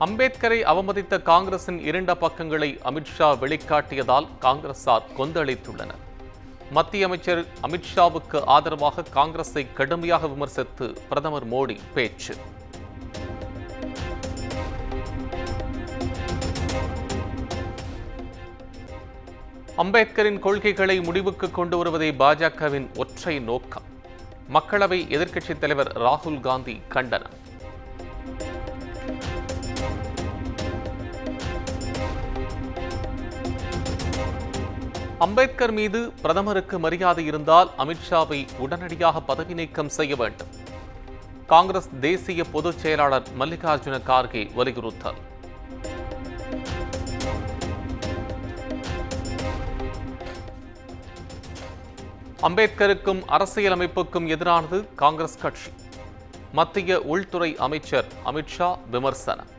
அம்பேத்கரை அவமதித்த காங்கிரசின் இரண்ட பக்கங்களை அமித்ஷா வெளிக்காட்டியதால் காங்கிரசார் கொந்தளித்துள்ளனர். மத்திய அமைச்சர் அமித்ஷாவுக்கு ஆதரவாக காங்கிரஸை கடுமையாக விமர்சித்து பிரதமர் மோடி பேச்சு. அம்பேத்கரின் கொள்கைகளை முடிவுக்கு கொண்டு வருவதே பாஜகவின் ஒற்றை நோக்கம். மக்களவை எதிர்க்கட்சித் தலைவர் ராகுல் காந்தி கண்டனம். அம்பேத்கர் மீது பிரதமருக்கு மரியாதை இருந்தால் அமித்ஷாவை உடனடியாக பதவி நீக்கம் செய்ய வேண்டும். காங்கிரஸ் தேசிய பொதுச் செயலாளர் மல்லிகார்ஜுன கார்கே வலியுறுத்தல். அம்பேத்கருக்கும் அரசியலமைப்புக்கும் எதிரானது காங்கிரஸ் கட்சி. மத்திய உள்துறை அமைச்சர் அமித்ஷா விமர்சனம்.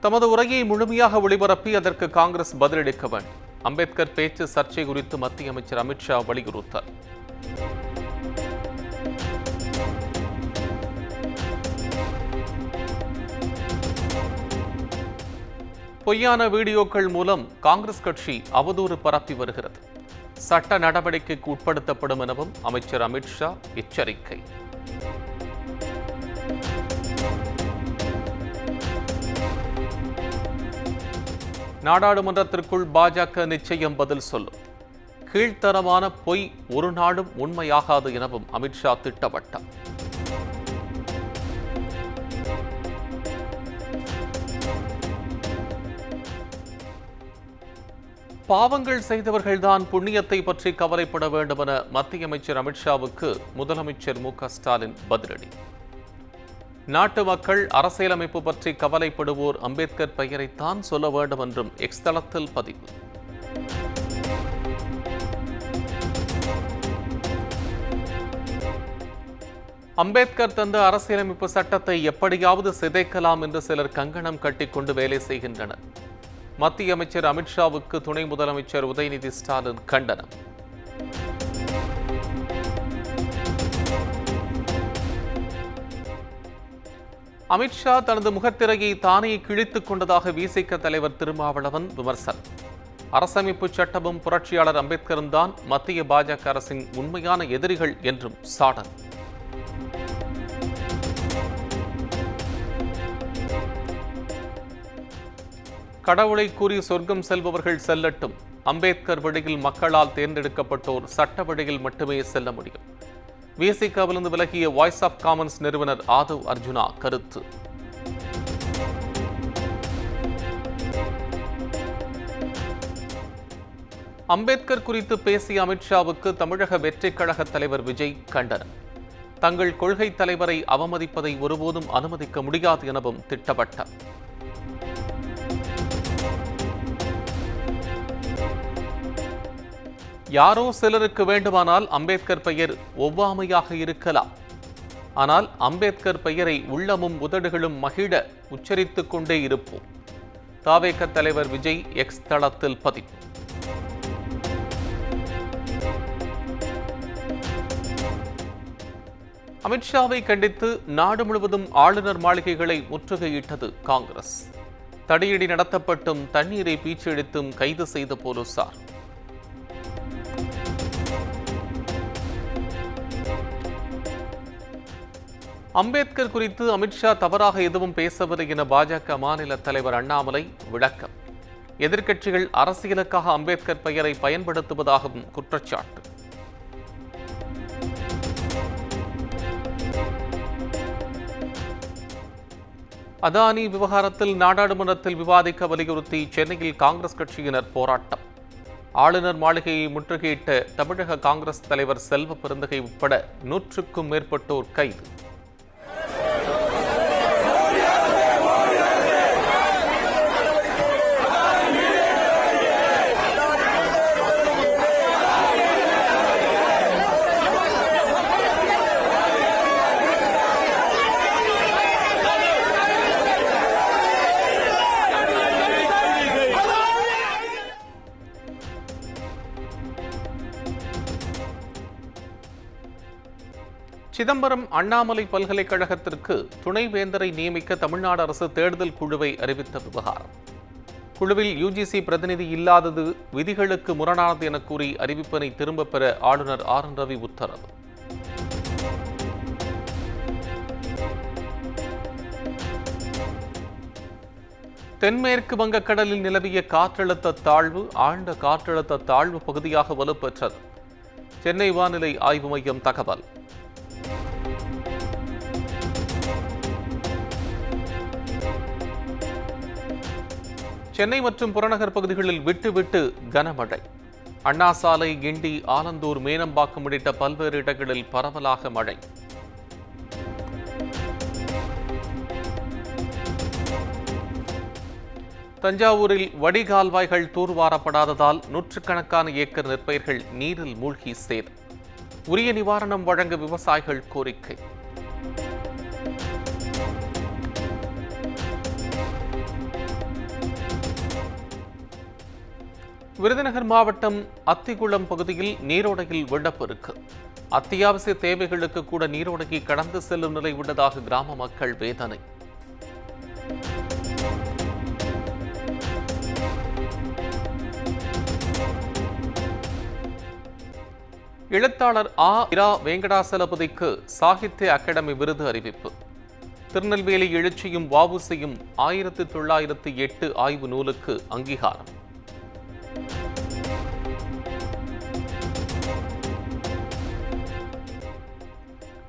தமது உரையை முழுமையாக ஒளிபரப்பி அதற்கு காங்கிரஸ் பதிலளிக்க வேண்டும். அம்பேத்கர் பேச்சு சர்ச்சை குறித்து மத்திய அமைச்சர் அமித்ஷா வலியுறுத்தல். பொய்யான வீடியோக்கள் மூலம் காங்கிரஸ் கட்சி அவதூறு பரப்பி வருகிறது. சட்ட நடவடிக்கைக்கு உட்படுத்தப்படும் எனவும் அமைச்சர் அமித்ஷா எச்சரிக்கை. நாடாளுமன்றத்திற்குள் பாஜக நிச்சயம் பதில் சொல்லும். கீழ்த்தரமான பொய் ஒரு நாளும் உண்மையாகாது எனவும் அமித்ஷா திட்டவட்டம். பாவங்கள் செய்தவர்கள்தான் புண்ணியத்தை பற்றி கவலைப்பட வேண்டும் என மத்திய அமைச்சர் அமித்ஷாவுக்கு முதலமைச்சர் மு.க.ஸ்டாலின் பதிலடி. நாட்டு மக்கள் அரசியலமைப்பு பற்றி கவலைப்படுவோர் அம்பேத்கர் பெயரைத்தான் சொல்ல வேண்டும் என்றும் எக்ஸ் தளத்தில் பதிவு. அம்பேத்கர் தந்த அரசியலமைப்பு சட்டத்தை எப்படியாவது சிதைக்கலாம் என்று சிலர் கங்கணம் கட்டிக்கொண்டு வேலை செய்கின்றனர். மத்திய அமைச்சர் அமித்ஷாவுக்கு துணை முதலமைச்சர் உதயநிதி ஸ்டாலின் கண்டனம். அமித்ஷா தனது முகத்திரையை தானே கிழித்துக் கொண்டதாக விசிக தலைவர் திருமாவளவன் விமர்சனம். அரசமைப்பு சட்டமும் புரட்சியாளர் அம்பேத்கரும் தான் மத்திய பாஜக அரசின் உண்மையான எதிரிகள் என்றும் சாடல். கடவுளை கூறி சொர்க்கம் செல்பவர்கள் செல்லட்டும். அம்பேத்கர் வழியில் மக்களால் தேர்ந்தெடுக்கப்பட்டோர் சட்ட வழியில் மட்டுமே செல்ல முடியும். விசிகவிலிருந்து விலகிய வாய்ஸ் ஆஃப் காமன்ஸ் நிறுவனர் ஆதவ் அர்ஜுனா கருத்து. அம்பேத்கர் குறித்து பேசிய அமித்ஷாவுக்கு தமிழக வெற்றிக் கழக தலைவர் விஜய் கண்டனம். தங்கள் கொள்கை தலைவரை அவமதிப்பதை ஒருபோதும் அனுமதிக்க முடியாது எனவும் திட்டவட்டம். யாரோ சிலருக்கு வேண்டுமானால் அம்பேத்கர் பெயர் ஒவ்வாமையாக இருக்கலாம். ஆனால் அம்பேத்கர் பெயரை உள்ளமும் உதடுகளும் மகிழ உச்சரித்துக் கொண்டே இருப்போம். தவேக தலைவர் விஜய் எக்ஸ் தளத்தில் பதிவு. அமித்ஷாவை கண்டித்து நாடு முழுவதும் ஆளுநர் மாளிகைகளை முற்றுகையிட்டது காங்கிரஸ். தடியடி நடத்தப்பட்டும் தண்ணீரை பீச்செடுத்தும் கைது செய்த போலீசார். அம்பேத்கர் குறித்து அமித்ஷா தவறாக எதுவும் பேசவில்லை என பாஜக மாநில தலைவர் அண்ணாமலை விளக்கம். எதிர்க்கட்சிகள் அரசியலுக்காக அம்பேத்கர் பெயரை பயன்படுத்துவதாகவும் குற்றச்சாட்டு. அதானி விவகாரத்தில் நாடாளுமன்றத்தில் விவாதிக்க வலியுறுத்தி சென்னையில் காங்கிரஸ் கட்சியினர் போராட்டம். ஆளுநர் மாளிகையை முற்றுகையிட்ட தமிழக காங்கிரஸ் தலைவர் செல்வ பெருந்தகை உட்பட 100க்கும் மேற்பட்டோர் கைது. சிதம்பரம் அண்ணாமலை பல்கலைக்கழகத்திற்கு துணைவேந்தரை நியமிக்க தமிழ்நாடு அரசு தேடுதல் குழுவை அறிவித்த விவகாரம். குழுவில் யுஜிசி பிரதிநிதி இல்லாதது விதிகளுக்கு முரணானது என கூறி அறிவிப்பினை திரும்பப் பெற ஆளுநர் ஆர் என் ரவி உத்தரவு. தென்மேற்கு வங்கக்கடலில் நிலவிய காற்றழுத்த தாழ்வு ஆழ்ந்த காற்றழுத்த தாழ்வு பகுதியாக வலுப்பெற்றது. சென்னை வானிலை ஆய்வு மையம் தகவல். சென்னை மற்றும் புறநகர் பகுதிகளில் விட்டு கனமழை. அண்ணா சாலை, கிண்டி, ஆலந்தூர், மேனம்பாக்கம் உள்ளிட்ட பல்வேறு இடங்களில் பரவலாக மழை. தஞ்சாவூரில் வடிகால்வாய்கள் தூர்வாரப்படாததால் நூற்றுக்கணக்கான ஏக்கர் நெற்பயிர்கள் நீரில் மூழ்கி சேதம். உரிய நிவாரணம் வழங்க விவசாயிகள் கோரிக்கை. விருதுநகர் மாவட்டம் அத்திக்குளம் பகுதியில் நீரோடையில் வெள்ளப்பெருக்கு. அத்தியாவசிய தேவைகளுக்கு கூட நீரோடையை கடந்து செல்லும் நிலை உள்ளதாக கிராம மக்கள் வேதனை. எழுத்தாளர் இரா வெங்கடாசலபதிக்கு சாகித்ய அகாடமி விருது அறிவிப்பு. திருநெல்வேலி எழுச்சியும் வ.உ.சி.யும் 1908 ஆய்வு நூலுக்கு அங்கீகாரம்.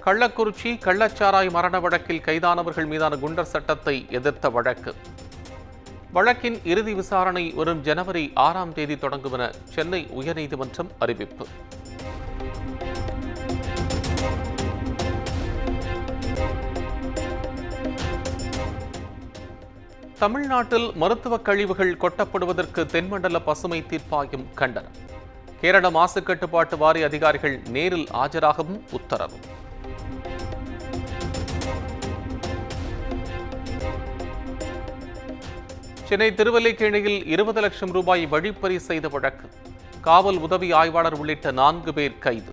கள்ளக்குறிச்சி கள்ளச்சாராய் மரண வழக்கில் கைதானவர்கள் மீதான குண்டர் சட்டத்தை எதிர்த்த வழக்கு. வழக்கின் இறுதி விசாரணை வரும் ஜனவரி 6ஆம் தேதி தொடங்கும் என சென்னை உயர்நீதிமன்றம் அறிவிப்பு. தமிழ்நாட்டில் மருத்துவக் கழிவுகள் கொட்டப்படுவதற்கு தென்மண்டல பசுமை தீர்ப்பாயம் கண்டனம். கேரள மாசு கட்டுப்பாட்டு வாரிய அதிகாரிகள் நேரில் ஆஜராகவும் உத்தரவு. சென்னை திருவல்லிக்கேணியில் 20 லட்சம் ரூபாய் வழிப்பறி செய்த வழக்கு. காவல் உதவி ஆய்வாளர் உள்ளிட்ட 4 பேர் கைது.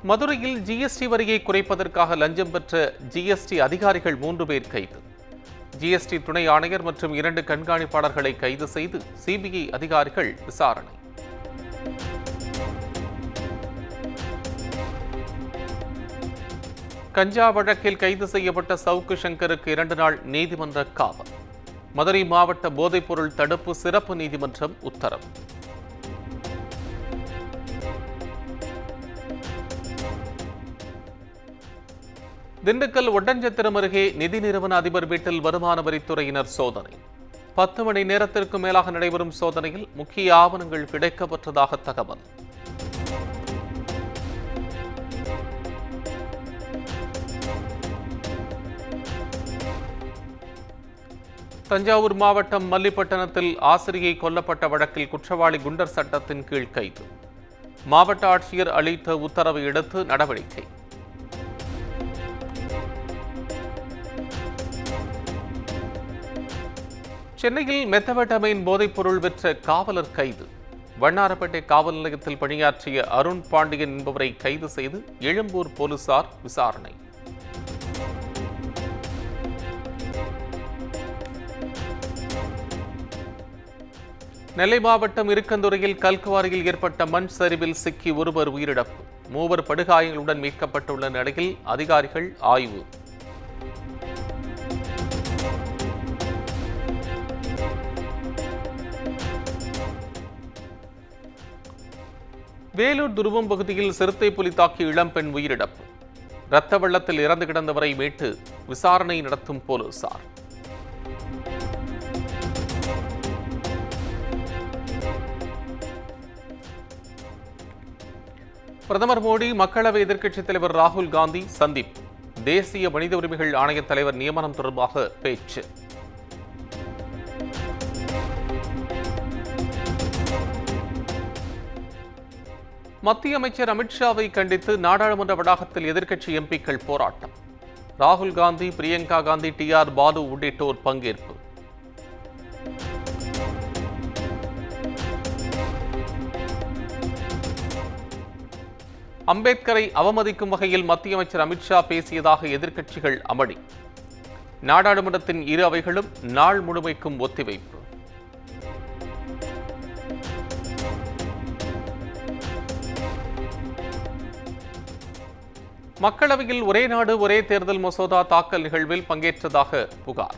மதுரையில் ஜிஎஸ்டி வரியை குறைப்பதற்காக லஞ்சம் பெற்ற ஜிஎஸ்டி அதிகாரிகள் 3 பேர் கைது. ஜிஎஸ்டி துணை ஆணையர் மற்றும் 2 கண்காணிப்பாளர்களை கைது செய்து சிபிஐ அதிகாரிகள் விசாரணை. கஞ்சா வழக்கில் கைது செய்யப்பட்ட சவுக்கு சங்கருக்கு 2 நாள் நீதிமன்ற காவல். மதுரை மாவட்ட போதைப்பொருள் தடுப்பு சிறப்பு நீதிமன்றம் உத்தரவு. திண்டுக்கல் ஒட்டஞ்சத்திரம் அருகே நிதி நிறுவன அதிபர் வீட்டில் வருமான வரித்துறையினர் சோதனை. 10 மணி நேரத்திற்கு மேலாக நடைபெறும் சோதனையில் முக்கிய ஆவணங்கள் கிடைக்கப்பெற்றதாக தகவல். தஞ்சாவூர் மாவட்டம் மல்லிப்பட்டணத்தில் ஆசிரியை கொல்லப்பட்ட வழக்கில் குற்றவாளி குண்டர் சட்டத்தின் கீழ் கைது. மாவட்ட ஆட்சியர் அளித்த உத்தரவை அடுத்து நடவடிக்கை. சென்னையில் மெத்தவட்டமைன் போதைப்பொருள் விற்ற காவலர் கைது. வண்ணாரப்பேட்டை காவல் நிலையத்தில் பணியாற்றிய அருண் பாண்டியன் என்பவரை கைது செய்து எழும்பூர் போலீசார் விசாரணை. நெல்லை மாவட்டம் இருக்கந்துறையில் கல்குவாரியில் ஏற்பட்ட மண் சரிவில் சிக்கி ஒருவர் உயிரிழப்பு. 3 படுகாயங்களுடன் மீட்கப்பட்டுள்ள நிலையில் அதிகாரிகள் ஆய்வு. வேலூர் துருவம் பகுதியில் சிறுத்தை புலி தாக்கி இளம்பெண் உயிரிழப்பு. இரத்த வெள்ளத்தில் இறந்து கிடந்தவரை மீட்டு விசாரணை நடத்தும் போலீசார். பிரதமர் மோடி மக்களவை எதிர்க்கட்சித் தலைவர் ராகுல் காந்தி சந்திப்பு. தேசிய மனித உரிமைகள் ஆணைய தலைவர் நியமனம் தொடர்பாக பேச்சு. மத்திய அமைச்சர் அமித்ஷாவை கண்டித்து நாடாளுமன்ற வளாகத்தில் எதிர்க்கட்சி எம்பிக்கள் போராட்டம். ராகுல் காந்தி, பிரியங்கா காந்தி, டி.ஆர். பாலு உள்ளிட்டோர் பங்கேற்பு. அம்பேத்கரை அவமதிக்கும் வகையில் மத்திய அமைச்சர் அமித்ஷா பேசியதாக எதிர்க்கட்சிகள் அமளி. நாடாளுமன்றத்தின் இரு அவைகளும் நாள் முழுமைக்கும் ஒத்திவைப்பு. மக்களவையில் ஒரே நாடு ஒரே தேர்தல் மசோதா தாக்கல் நிகழ்வில் பங்கேற்றதாக புகார்.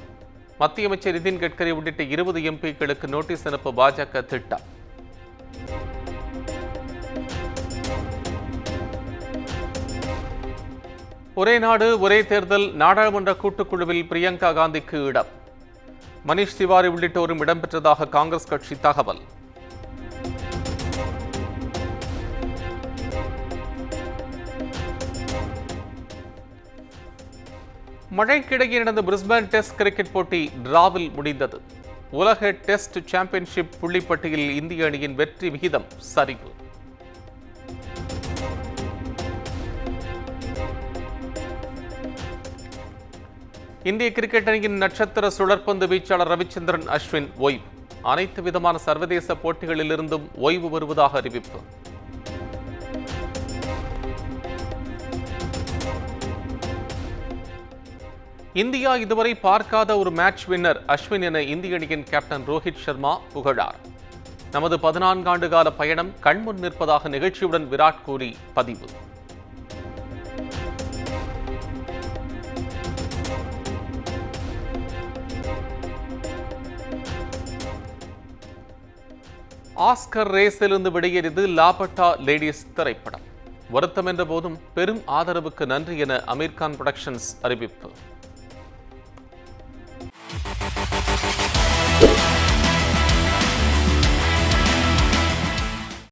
மத்திய அமைச்சர் நிதின் கட்கரி உள்ளிட்ட 20 எம்பிக்களுக்கு நோட்டீஸ் அனுப்ப பாஜக திட்டம். ஒரே நாடு ஒரே தேர்தல் நாடாளுமன்ற கூட்டுக்குழுவில் பிரியங்கா காந்திக்கு இடம். மனிஷ் திவாரி உள்ளிட்டோரும் இடம்பெற்றதாக காங்கிரஸ் கட்சி தகவல். மழைக்கிடையே நடந்த பிரிஸ்பேன் டெஸ்ட் கிரிக்கெட் போட்டி டிராவில் முடிந்தது. உலக டெஸ்ட் சாம்பியன்ஷிப் புள்ளிப்பட்டியலில் இந்திய அணியின் வெற்றி விகிதம் சரிவு. இந்திய கிரிக்கெட் அணியின் நட்சத்திர சுழற்பந்து வீச்சாளர் ரவிச்சந்திரன் அஸ்வின் ஓய்வு. அனைத்து விதமான சர்வதேச போட்டிகளிலிருந்தும் ஓய்வு வருவதாக அறிவிப்பு. இந்தியா இதுவரை பார்க்காத ஒரு மேட்ச் வின்னர் அஸ்வின் என இந்திய அணியின் கேப்டன் ரோஹித் சர்மா புகழார். நமது 14 ஆண்டு கால பயணம் கண்முன் நிற்பதாக நிகழ்ச்சியுடன் விராட் கோலி பதிவு. ஆஸ்கர் ரேஸிலிருந்து வெளியேறியது லாபட்டா லேடிஸ் திரைப்படம். வருத்தம் என்ற போதும் பெரும் ஆதரவுக்கு நன்றி என அமீர் கான் புரொடக்ஷன்ஸ் அறிவிப்பு.